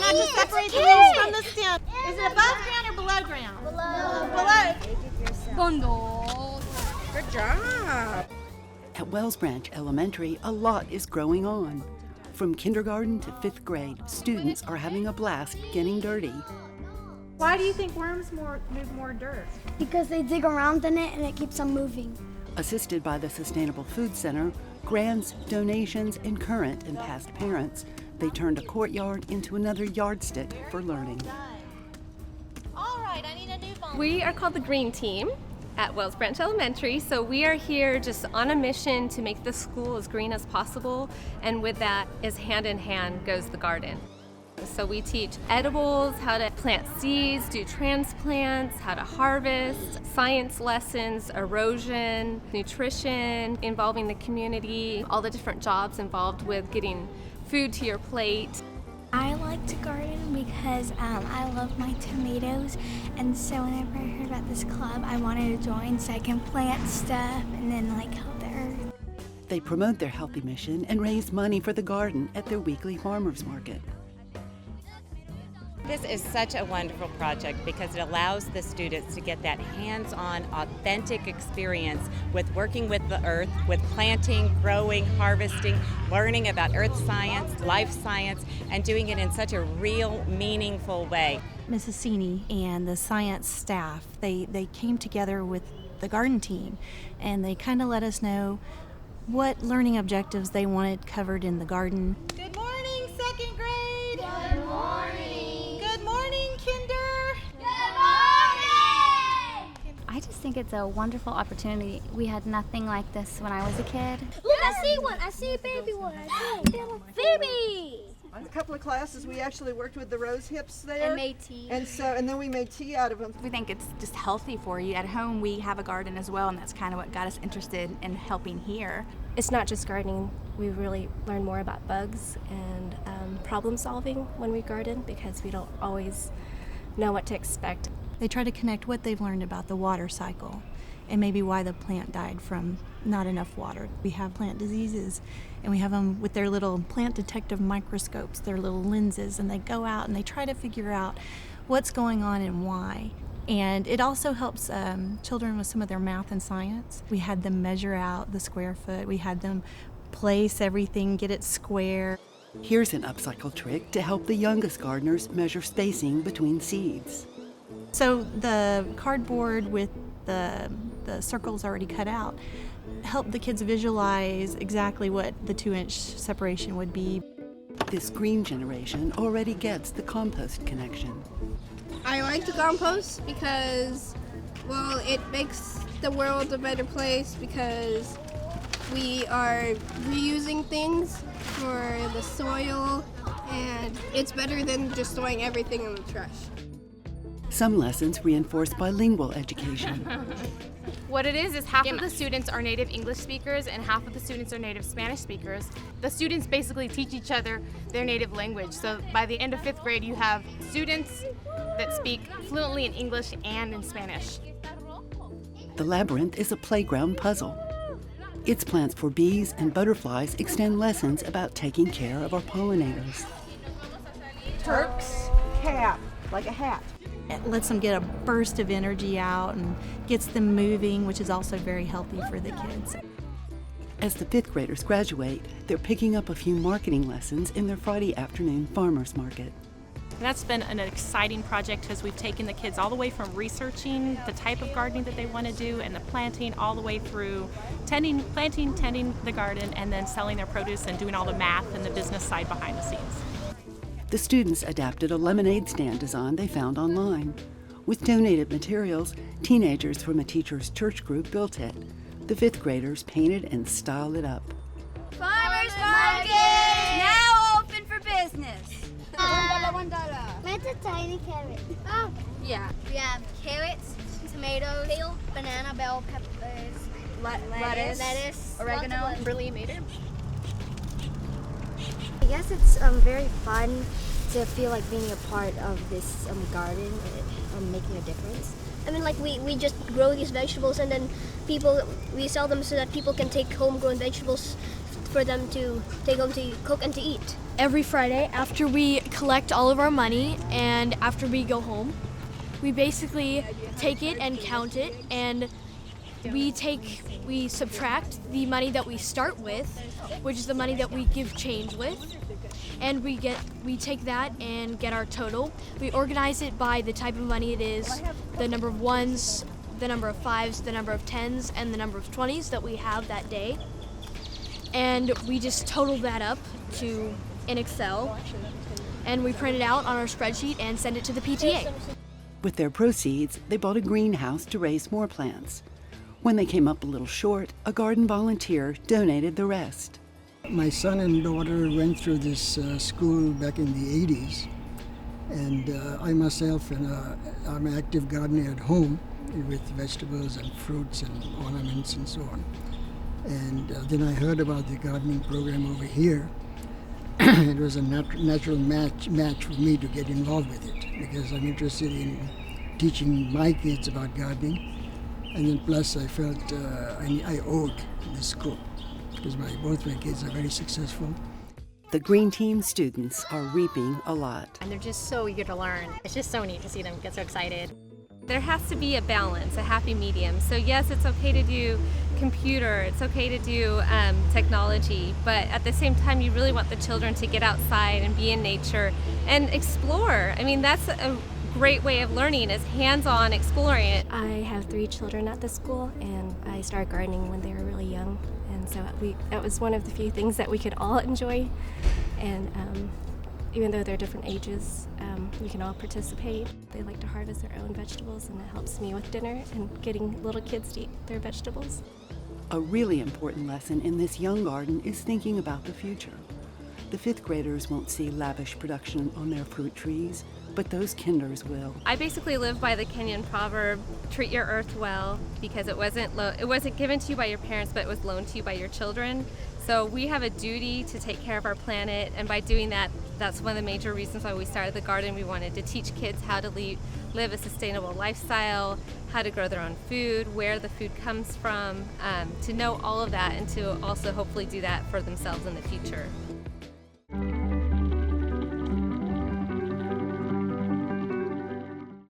not to separate the leaves from the stem. Is it above ground or below ground? Below. Good job. At Wells Branch Elementary, a lot is growing on. From kindergarten to 5th grade, students are having a blast getting dirty. Why do you think worms move more dirt? Because they dig around in it and it keeps them moving. Assisted by the Sustainable Food Center, grants, donations, and current and past parents, they turned a courtyard into another yardstick for learning. All right, I need a new phone. We are called the Green Team at Wells Branch Elementary, so we are here just on a mission to make the school as green as possible, and with that is hand in hand goes the garden. So we teach edibles, how to plant seeds, do transplants, how to harvest, science lessons, erosion, nutrition, involving the community, all the different jobs involved with getting food to your plate. I like to garden because I love my tomatoes, and so whenever I heard about this club, I wanted to join so I can plant stuff and then help the earth. They promote their healthy mission and raise money for the garden at their weekly farmers market. This is such a wonderful project because it allows the students to get that hands-on, authentic experience with working with the earth, with planting, growing, harvesting, learning about earth science, life science, and doing it in such a real, meaningful way. Mrs. Sini and the science staff, they came together with the garden team, and they kind of let us know what learning objectives they wanted covered in the garden. Good morning, 2nd grade. Good morning. Good morning, kinder. Good morning. I just think it's a wonderful opportunity. We had nothing like this when I was a kid. Look, I see one. I see a baby one. Phoebe. A couple of classes, we actually worked with the rose hips there. And made tea. And then we made tea out of them. We think it's just healthy for you. At home, we have a garden as well, and that's kind of what got us interested in helping here. It's not just gardening. We really learn more about bugs and problem solving when we garden because we don't always know what to expect. They try to connect what they've learned about the water cycle and maybe why the plant died from not enough water. We have plant diseases, and we have them with their little plant detective microscopes, their little lenses, and they go out and they try to figure out what's going on and why. And it also helps children with some of their math and science. We had them measure out the square foot. We had them place everything, get it square. Here's an upcycle trick to help the youngest gardeners measure spacing between seeds. So the cardboard with the circles already cut out help the kids visualize exactly what the 2-inch separation would be. This green generation already gets the compost connection. I like to compost because, well, it makes the world a better place because we are reusing things for the soil, and it's better than just throwing everything in the trash. Some lessons reinforce bilingual education. What it is half of the students are native English speakers and half of the students are native Spanish speakers. The students basically teach each other their native language. So by the end of 5th grade, you have students that speak fluently in English and in Spanish. The labyrinth is a playground puzzle. Its plants for bees and butterflies extend lessons about taking care of our pollinators. Turk's cap, like a hat. It lets them get a burst of energy out and gets them moving, which is also very healthy for the kids. As the 5th graders graduate, they're picking up a few marketing lessons in their Friday afternoon farmers market. That's been an exciting project because we've taken the kids all the way from researching the type of gardening that they want to do and the planting all the way through tending the garden, and then selling their produce and doing all the math and the business side behind the scenes. The students adapted a lemonade stand design they found online. With donated materials, teenagers from a teacher's church group built it. The 5th graders painted and styled it up. Farmers Market! Now open for business. $1. That's a tiny carrot. Oh. Yeah. We have carrots, tomatoes, kale, banana, bell peppers, lettuce, oregano, burley mater. I guess it's very fun to feel like being a part of this garden and making a difference. I mean, we just grow these vegetables and then we sell them so that people can take homegrown vegetables for them to take home to cook and to eat. Every Friday, after we collect all of our money and after we go home, we basically take it and count it, and we subtract the money that we start with, which is the money that we give change with, and we take that and get our total. We organize it by the type of money it is, the number of ones, the number of fives, the number of tens, and the number of 20s that we have that day. And we just total that up in Excel, and we print it out on our spreadsheet and send it to the PTA. With their proceeds, they bought a greenhouse to raise more plants. When they came up a little short, a garden volunteer donated the rest. My son and daughter went through this school back in the 80s, and I myself I'm an active gardener at home with vegetables and fruits and ornaments and so on. And then I heard about the gardening program over here. It was a natural match for me to get involved with it, because I'm interested in teaching my kids about gardening, and then plus I felt I owed this school, because both my kids are very successful. The Green Team students are reaping a lot. And they're just so eager to learn. It's just so neat to see them get so excited. There has to be a balance, a happy medium. So yes, it's okay to do computer, it's okay to do technology, but at the same time you really want the children to get outside and be in nature and explore. I mean, that's a great way of learning, is hands-on exploring it. I have 3 children at the school, and I started gardening when they were really young, and so that was one of the few things that we could all enjoy. And even though they're different ages, we can all participate. They like to harvest their own vegetables, and it helps me with dinner and getting little kids to eat their vegetables. A really important lesson in this young garden is thinking about the future. The 5th graders won't see lavish production on their fruit trees, but those kinders will. I basically live by the Kenyan proverb, treat your earth well, because it wasn't given to you by your parents, but it was loaned to you by your children. So we have a duty to take care of our planet, and by doing that, that's one of the major reasons why we started the garden. We wanted to teach kids how to live a sustainable lifestyle, how to grow their own food, where the food comes from, to know all of that, and to also hopefully do that for themselves in the future.